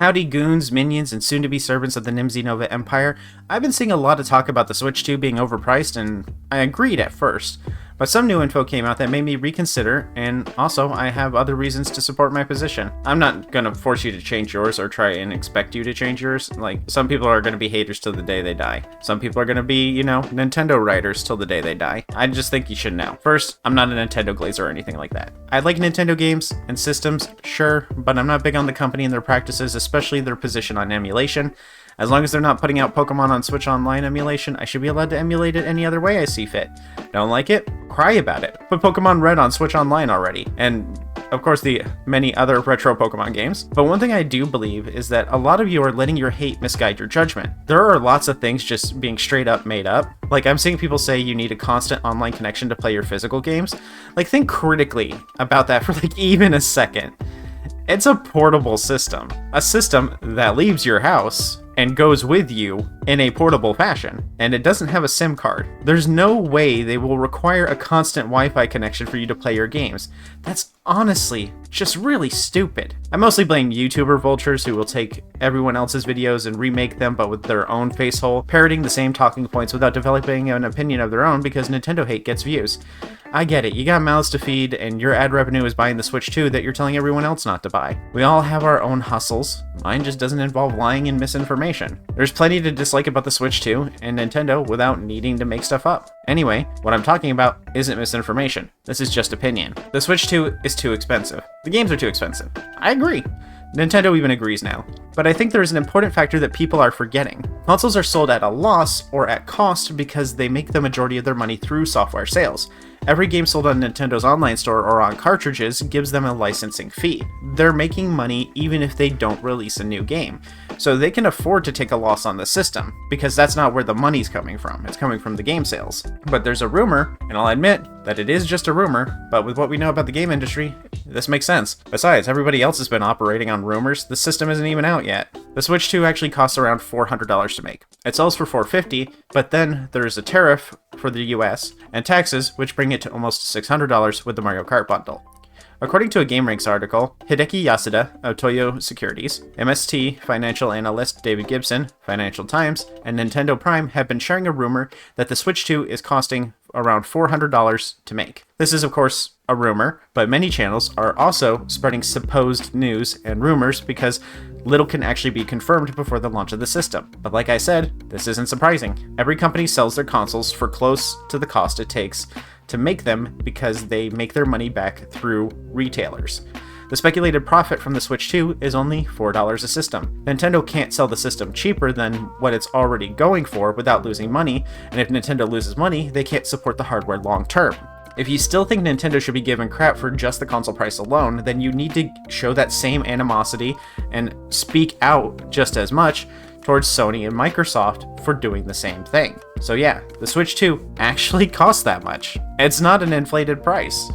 Howdy goons, minions, and soon-to-be servants of the Nimzy Nova Empire. I've been seeing a lot of talk about the Switch 2 being overpriced, and I agreed at first. But some new info came out that made me reconsider, and also I have other reasons to support my position. I'm not gonna force you to change yours or try and expect you to change yours. Like, some people are gonna be haters till the day they die. Some people are gonna be, Nintendo writers till the day they die. I just think you should know. First, I'm not a Nintendo glazer or anything like that. I like Nintendo games and systems, sure, but I'm not big on the company and their practices, especially their position on emulation. As long as they're not putting out Pokemon on Switch Online emulation, I should be allowed to emulate it any other way I see fit. Don't like it? Cry about it. Put Pokemon Red on Switch Online already. And of course the many other retro Pokemon games. But one thing I do believe is that a lot of you are letting your hate misguide your judgment. There are lots of things just being straight up made up. Like, I'm seeing people say you need a constant online connection to play your physical games. Like, think critically about that for even a second. It's a portable system. A system that leaves your house and goes with you in a portable fashion, and it doesn't have a SIM card. There's no way they will require a constant Wi-Fi connection for you to play your games. That's honestly just really stupid. I mostly blame YouTuber vultures who will take everyone else's videos and remake them but with their own face hole, parroting the same talking points without developing an opinion of their own because Nintendo hate gets views. I get it, you got mouths to feed and your ad revenue is buying the Switch 2 that you're telling everyone else not to buy. We all have our own hustles. Mine just doesn't involve lying and misinformation. There's plenty to dislike about the Switch 2 and Nintendo without needing to make stuff up. Anyway, what I'm talking about isn't misinformation. This is just opinion. The Switch 2 is too expensive. The games are too expensive. I agree. Nintendo even agrees now. But I think there is an important factor that people are forgetting. Consoles are sold at a loss or at cost because they make the majority of their money through software sales. Every game sold on Nintendo's online store or on cartridges gives them a licensing fee. They're making money even if they don't release a new game. So they can afford to take a loss on the system, because that's not where the money's coming from. It's coming from the game sales. But there's a rumor, and I'll admit that it is just a rumor, but with what we know about the game industry, this makes sense. Besides, everybody else has been operating on rumors. The system isn't even out yet. The Switch 2 actually costs around $400 to make. It sells for $450, but then there's a tariff for the US and taxes, which bring it to almost $600 with the Mario Kart bundle. According to a GameRanks article, Hideki Yasuda of Toyo Securities, MST financial analyst David Gibson, Financial Times, and Nintendo Prime have been sharing a rumor that the Switch 2 is costing around $400 to make. This is, of course, a rumor, but many channels are also spreading supposed news and rumors because little can actually be confirmed before the launch of the system. But like I said, this isn't surprising. Every company sells their consoles for close to the cost it takes to make them because they make their money back through retailers. The speculated profit from the Switch 2 is only $4 a system. Nintendo can't sell the system cheaper than what it's already going for without losing money, and if Nintendo loses money, they can't support the hardware long term. If you still think Nintendo should be given crap for just the console price alone, then you need to show that same animosity and speak out just as much towards Sony and Microsoft for doing the same thing. So yeah, the Switch 2 actually costs that much. It's not an inflated price.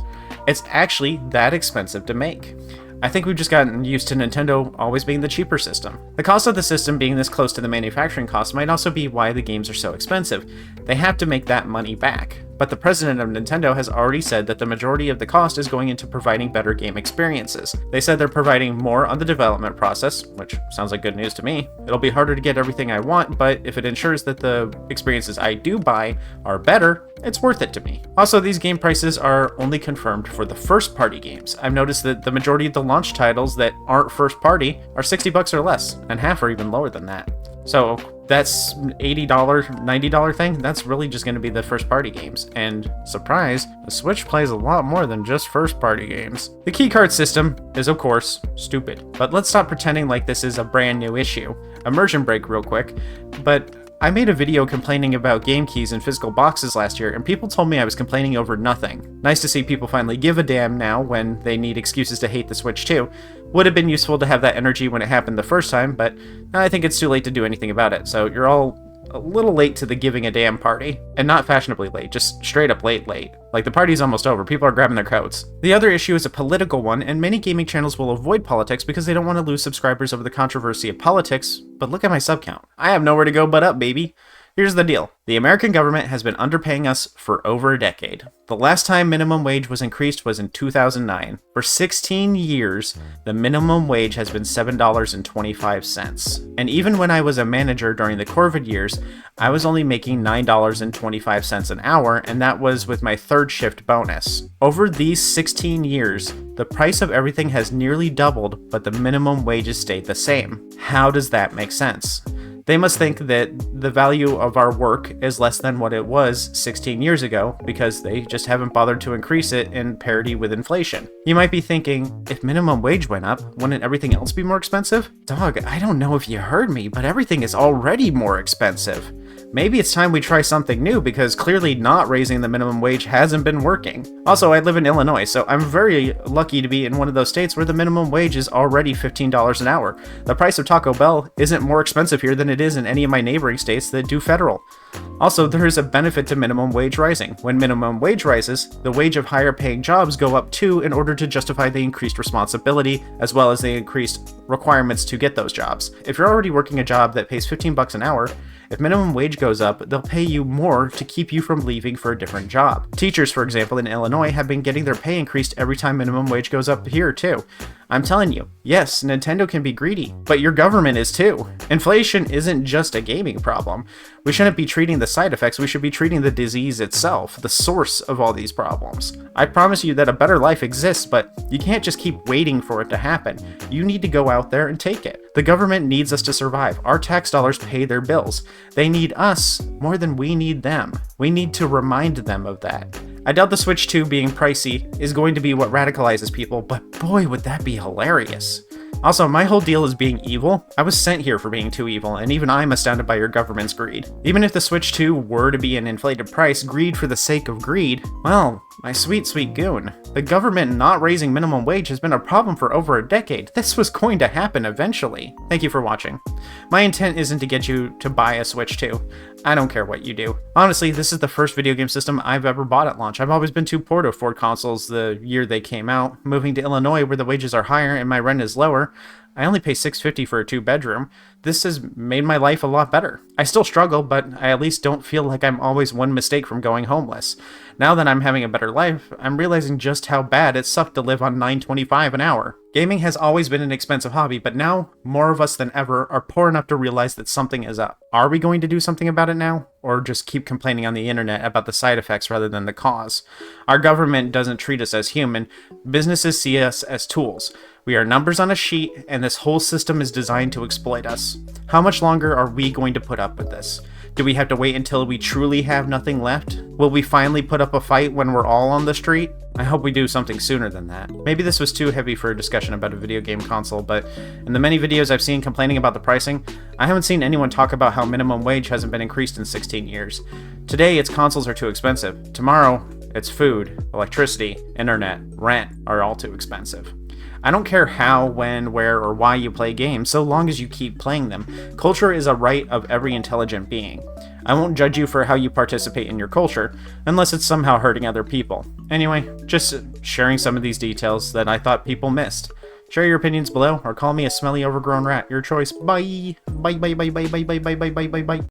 It's actually that expensive to make. I think we've just gotten used to Nintendo always being the cheaper system. The cost of the system being this close to the manufacturing cost might also be why the games are so expensive. They have to make that money back. But the president of Nintendo has already said that the majority of the cost is going into providing better game experiences. They said they're providing more on the development process, which sounds like good news to me. It'll be harder to get everything I want, but if it ensures that the experiences I do buy are better, it's worth it to me. Also, these game prices are only confirmed for the first-party games. I've noticed that the majority of the launch titles that aren't first-party are $60 or less, and half are even lower than that. So that's $80, $90 thing, that's really just going to be the first-party games. And surprise, the Switch plays a lot more than just first-party games. The keycard system is, of course, stupid. But let's stop pretending like this is a brand new issue. Immersion break real quick, but I made a video complaining about game keys in physical boxes last year, and people told me I was complaining over nothing. Nice to see people finally give a damn now when they need excuses to hate the Switch 2. Would have been useful to have that energy when it happened the first time, but I think it's too late to do anything about it, so you're all a little late to the giving a damn party. And not fashionably late, just straight up late. Like, the party's almost over, people are grabbing their coats. The other issue is a political one, and many gaming channels will avoid politics because they don't want to lose subscribers over the controversy of politics, but look at my sub count. I have nowhere to go but up, baby. Here's the deal. The American government has been underpaying us for over a decade. The last time minimum wage was increased was in 2009. For 16 years, the minimum wage has been $7.25. And even when I was a manager during the COVID years, I was only making $9.25 an hour, and that was with my third shift bonus. Over these 16 years, the price of everything has nearly doubled, but the minimum wages stayed the same. How does that make sense? They must think that the value of our work is less than what it was 16 years ago because they just haven't bothered to increase it in parity with inflation. You might be thinking, if minimum wage went up, wouldn't everything else be more expensive? Dog, I don't know if you heard me, but everything is already more expensive. Maybe it's time we try something new because clearly not raising the minimum wage hasn't been working. Also, I live in Illinois, so I'm very lucky to be in one of those states where the minimum wage is already $15 an hour. The price of Taco Bell isn't more expensive here than it is in any of my neighboring states that do federal. Also, there is a benefit to minimum wage rising. When minimum wage rises, the wage of higher paying jobs go up too in order to justify the increased responsibility as well as the increased requirements to get those jobs. If you're already working a job that pays $15 an hour, if minimum wage goes up, they'll pay you more to keep you from leaving for a different job. Teachers, for example, in Illinois have been getting their pay increased every time minimum wage goes up here too. I'm telling you, yes, Nintendo can be greedy, but your government is too. Inflation isn't just a gaming problem. We shouldn't be treating the side effects, we should be treating the disease itself, the source of all these problems. I promise you that a better life exists, but you can't just keep waiting for it to happen. You need to go out there and take it. The government needs us to survive. Our tax dollars pay their bills. They need us more than we need them. We need to remind them of that. I doubt the Switch 2 being pricey is going to be what radicalizes people, but boy, would that be hilarious. Also, my whole deal is being evil. I was sent here for being too evil, and even I'm astounded by your government's greed. Even if the Switch 2 were to be an inflated price, greed for the sake of greed, well, my sweet, sweet goon. The government not raising minimum wage has been a problem for over a decade. This was going to happen eventually. Thank you for watching. My intent isn't to get you to buy a Switch 2. I don't care what you do. Honestly, this is the first video game system I've ever bought at launch. I've always been too poor to afford consoles the year they came out. Moving to Illinois where the wages are higher and my rent is lower, I only pay $650 for a 2-bedroom. This has made my life a lot better. I still struggle, but I at least don't feel like I'm always one mistake from going homeless. Now that I'm having a better life, I'm realizing just how bad it sucked to live on $9.25 an hour. Gaming has always been an expensive hobby, but now more of us than ever are poor enough to realize that something is up. Are we going to do something about it now? Or just keep complaining on the internet about the side effects rather than the cause? Our government doesn't treat us as human. Businesses see us as tools. We are numbers on a sheet, and this whole system is designed to exploit us. How much longer are we going to put up with this? Do we have to wait until we truly have nothing left? Will we finally put up a fight when we're all on the street? I hope we do something sooner than that. Maybe this was too heavy for a discussion about a video game console, but in the many videos I've seen complaining about the pricing, I haven't seen anyone talk about how minimum wage hasn't been increased in 16 years. Today, it's consoles are too expensive. Tomorrow, it's food, electricity, internet, rent are all too expensive. I don't care how, when, where, or why you play games, so long as you keep playing them. Culture is a right of every intelligent being. I won't judge you for how you participate in your culture, unless it's somehow hurting other people. Anyway, just sharing some of these details that I thought people missed. Share your opinions below, or call me a smelly overgrown rat. Your choice. Bye! Bye bye bye bye bye bye bye bye bye bye bye.